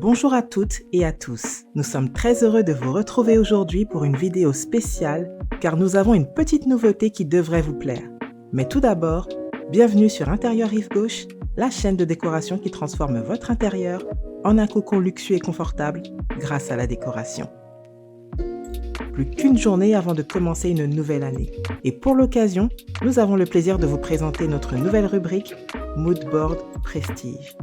Bonjour à toutes et à tous. Nous sommes très heureux de vous retrouver aujourd'hui pour une vidéo spéciale car nous avons une petite nouveauté qui devrait vous plaire. Mais tout d'abord, bienvenue sur Intérieur Rive Gauche, la chaîne de décoration qui transforme votre intérieur en un cocon luxueux et confortable grâce à la décoration. Plus qu'une journée avant de commencer une nouvelle année. Et pour l'occasion, nous avons le plaisir de vous présenter notre nouvelle rubrique Mood Board Prestige.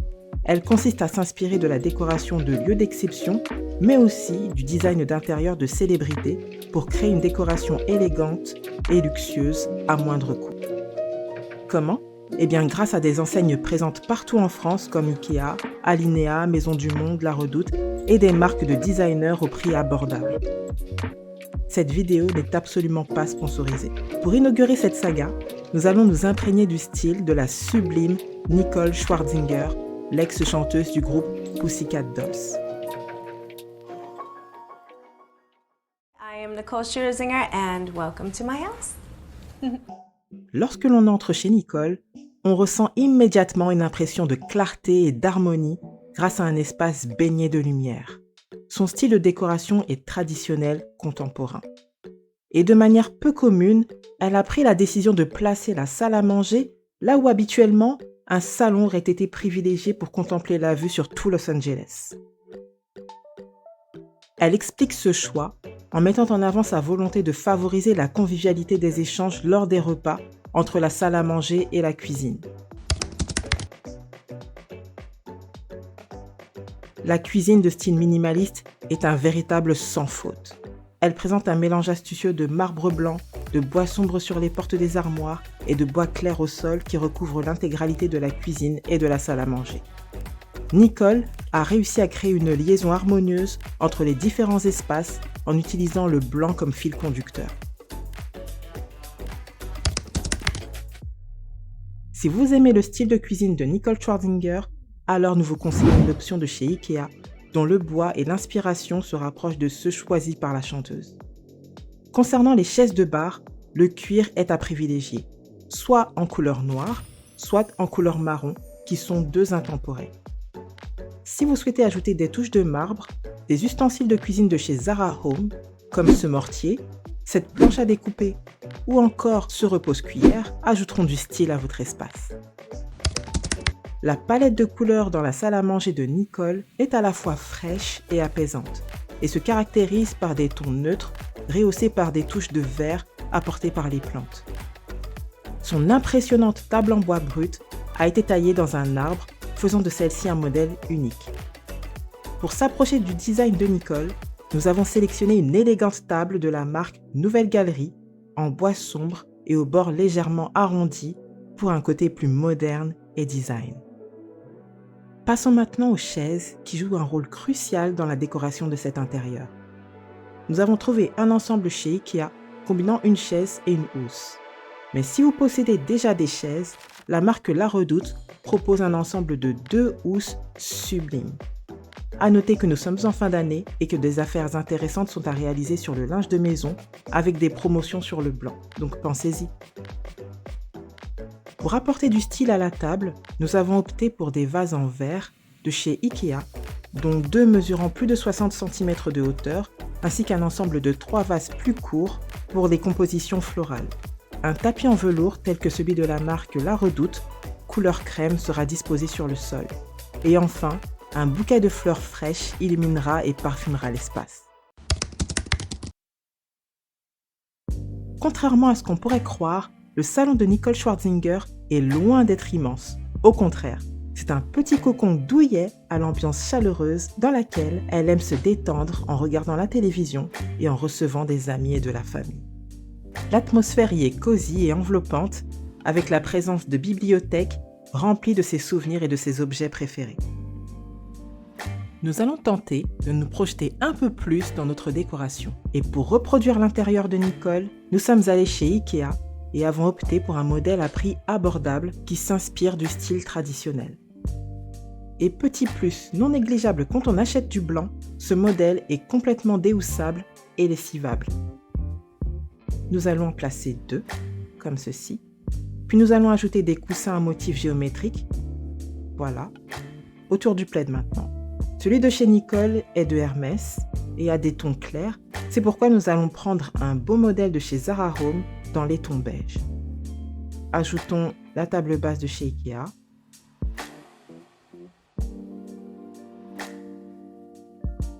Elle consiste à s'inspirer de la décoration de lieux d'exception, mais aussi du design d'intérieur de célébrités pour créer une décoration élégante et luxueuse à moindre coût. Comment ? Eh bien, grâce à des enseignes présentes partout en France comme Ikea, Alinea, Maison du Monde, La Redoute et des marques de designers au prix abordable. Cette vidéo n'est absolument pas sponsorisée. Pour inaugurer cette saga, nous allons nous imprégner du style de la sublime Nicole Scherzinger, l'ex-chanteuse du groupe Pussycat Dolls. I am Nicole Scherzinger and welcome to my house. Lorsque l'on entre chez Nicole, on ressent immédiatement une impression de clarté et d'harmonie grâce à un espace baigné de lumière. Son style de décoration est traditionnel, contemporain. Et de manière peu commune, elle a pris la décision de placer la salle à manger là où habituellement un salon aurait été privilégié pour contempler la vue sur tout Los Angeles. Elle explique ce choix en mettant en avant sa volonté de favoriser la convivialité des échanges lors des repas entre la salle à manger et la cuisine. La cuisine de style minimaliste est un véritable sans faute. Elle présente un mélange astucieux de marbre blanc, de bois sombre sur les portes des armoires et de bois clair au sol qui recouvre l'intégralité de la cuisine et de la salle à manger. Nicole a réussi à créer une liaison harmonieuse entre les différents espaces en utilisant le blanc comme fil conducteur. Si vous aimez le style de cuisine de Nicole Scherzinger, alors nous vous conseillons l'option de chez Ikea, dont le bois et l'inspiration se rapprochent de ceux choisis par la chanteuse. Concernant les chaises de bar, le cuir est à privilégier, soit en couleur noire, soit en couleur marron, qui sont deux intemporels. Si vous souhaitez ajouter des touches de marbre, des ustensiles de cuisine de chez Zara Home, comme ce mortier, cette planche à découper ou encore ce repose-cuillère, ajouteront du style à votre espace. La palette de couleurs dans la salle à manger de Nicole est à la fois fraîche et apaisante et se caractérise par des tons neutres rehaussés par des touches de vert apportées par les plantes. Son impressionnante table en bois brut a été taillée dans un arbre, faisant de celle-ci un modèle unique. Pour s'approcher du design de Nicole, nous avons sélectionné une élégante table de la marque Nouvelle Galerie en bois sombre et aux bords légèrement arrondis pour un côté plus moderne et design. Passons maintenant aux chaises qui jouent un rôle crucial dans la décoration de cet intérieur. Nous avons trouvé un ensemble chez Ikea combinant une chaise et une housse. Mais si vous possédez déjà des chaises, la marque La Redoute propose un ensemble de 2 housses sublimes. À noter que nous sommes en fin d'année et que des affaires intéressantes sont à réaliser sur le linge de maison avec des promotions sur le blanc, donc pensez-y. Pour apporter du style à la table, nous avons opté pour des vases en verre de chez Ikea, dont 2 mesurant plus de 60 cm de hauteur, ainsi qu'un ensemble de 3 vases plus courts pour des compositions florales. Un tapis en velours tel que celui de la marque La Redoute, couleur crème, sera disposé sur le sol. Et enfin, un bouquet de fleurs fraîches illuminera et parfumera l'espace. Contrairement à ce qu'on pourrait croire, le salon de Nicole Scherzinger est loin d'être immense. Au contraire, c'est un petit cocon douillet à l'ambiance chaleureuse dans laquelle elle aime se détendre en regardant la télévision et en recevant des amis et de la famille. L'atmosphère y est cosy et enveloppante, avec la présence de bibliothèques remplies de ses souvenirs et de ses objets préférés. Nous allons tenter de nous projeter un peu plus dans notre décoration. Et pour reproduire l'intérieur de Nicole, nous sommes allés chez Ikea et avons opté pour un modèle à prix abordable qui s'inspire du style traditionnel. Et petit plus non négligeable quand on achète du blanc, ce modèle est complètement déhoussable et lessivable. Nous allons en placer 2, comme ceci. Puis nous allons ajouter des coussins à motifs géométriques. Voilà. Autour du plaid maintenant. Celui de chez Nicole est de Hermès et a des tons clairs. C'est pourquoi nous allons prendre un beau modèle de chez Zara Home dans les tons beige. Ajoutons la table basse de chez Ikea.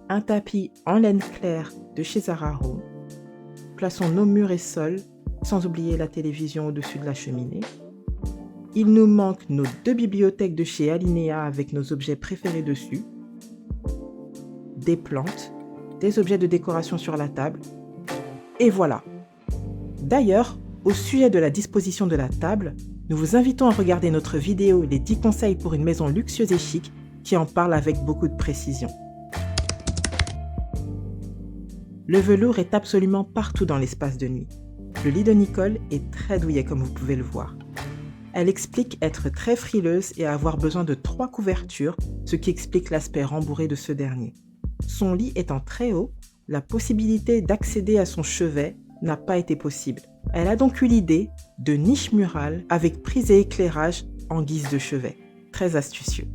Un tapis en laine claire de chez Zara Home. Plaçons nos murs et sols, sans oublier la télévision au-dessus de la cheminée. Il nous manque nos 2 bibliothèques de chez Alinea avec nos objets préférés dessus. Des plantes, des objets de décoration sur la table. Et voilà. D'ailleurs, au sujet de la disposition de la table, nous vous invitons à regarder notre vidéo « Les 10 conseils pour une maison luxueuse et chic » qui en parle avec beaucoup de précision. Le velours est absolument partout dans l'espace de nuit. Le lit de Nicole est très douillet comme vous pouvez le voir. Elle explique être très frileuse et avoir besoin de 3 couvertures, ce qui explique l'aspect rembourré de ce dernier. Son lit étant très haut, la possibilité d'accéder à son chevet n'a pas été possible. Elle a donc eu l'idée de niches murales avec prise et éclairage en guise de chevet. Très astucieux.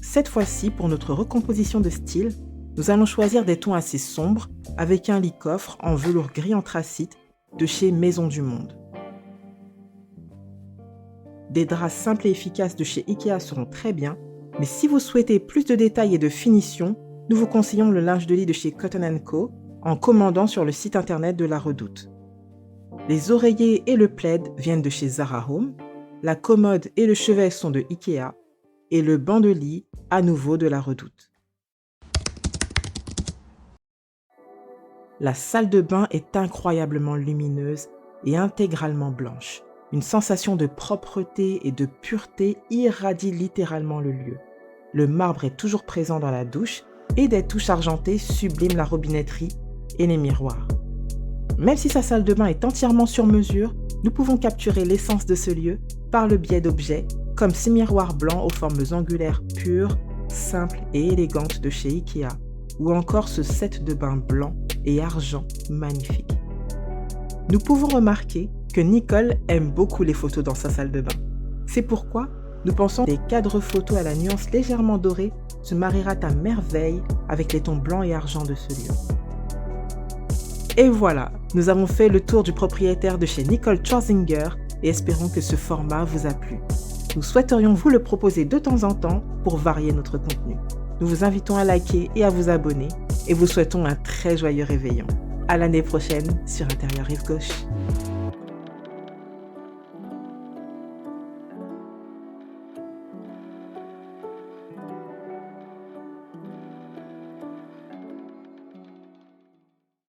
Cette fois-ci, pour notre recomposition de style, nous allons choisir des tons assez sombres avec un lit coffre en velours gris anthracite de chez Maison du Monde. Des draps simples et efficaces de chez Ikea seront très bien, mais si vous souhaitez plus de détails et de finition, nous vous conseillons le linge de lit de chez Cotton & Co en commandant sur le site internet de la Redoute. Les oreillers et le plaid viennent de chez Zara Home, la commode et le chevet sont de Ikea et le banc de lit à nouveau de la Redoute. La salle de bain est incroyablement lumineuse et intégralement blanche. Une sensation de propreté et de pureté irradie littéralement le lieu. Le marbre est toujours présent dans la douche et des touches argentées subliment la robinetterie et les miroirs. Même si sa salle de bain est entièrement sur mesure, nous pouvons capturer l'essence de ce lieu par le biais d'objets comme ces miroirs blancs aux formes angulaires pures, simples et élégantes de chez Ikea, ou encore ce set de bain blanc et argent magnifique. Nous pouvons remarquer que Nicole aime beaucoup les photos dans sa salle de bain. C'est pourquoi nous pensons que des cadres photos à la nuance légèrement dorée se mariera à merveille avec les tons blancs et argent de ce lieu. Et voilà, nous avons fait le tour du propriétaire de chez Nicole Scherzinger et espérons que ce format vous a plu. Nous souhaiterions vous le proposer de temps en temps pour varier notre contenu. Nous vous invitons à liker et à vous abonner et vous souhaitons un très joyeux réveillon. À l'année prochaine sur Intérieur Rive Gauche.